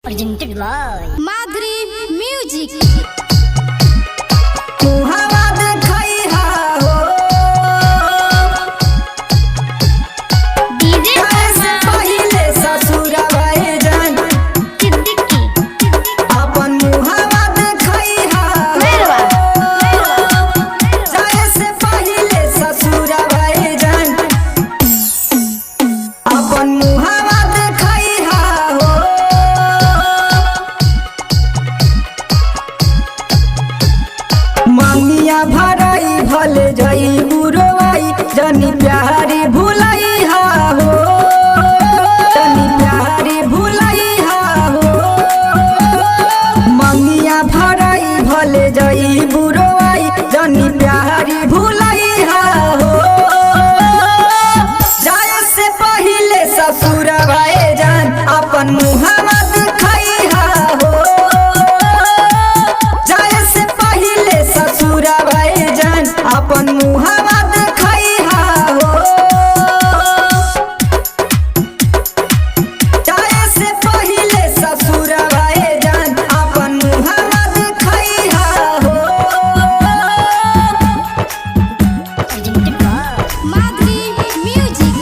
Presented by Madri Music. मांगिया भराई भले जाई बुरवाई जनी प्यारी भुलाई हा हो, जनी प्यारी भुलाई हा हो। मांगिया भराई भले जाई बुरवाई जनी प्यारी भुलाई हा हो। जाए से पहले ससुरवा जान अपन मुहावा दिखाई हा हो। अपन मुहावा दिखाई हा हो। जाए से पहले ससुरवा जान अपन मुहावा दिखाई हा हो। Presented by Madri Music.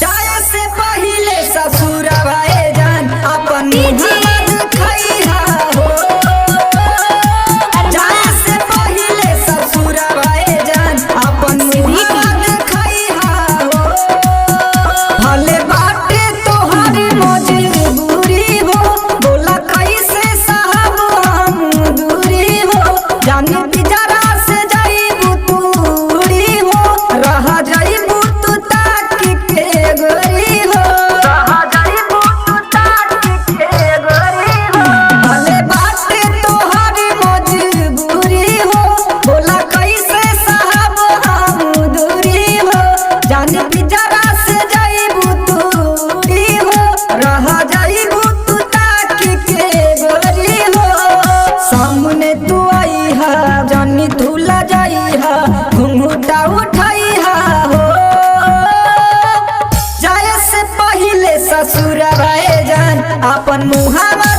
जाए से पहले ससुरवा जान अपन मुहावा दिखाई हा हो। सामने तू आई हा जानी धूला जाई हा घुंघटा उठाई हा हो। जाए से पहले ससुरवा जान अपन मुहावा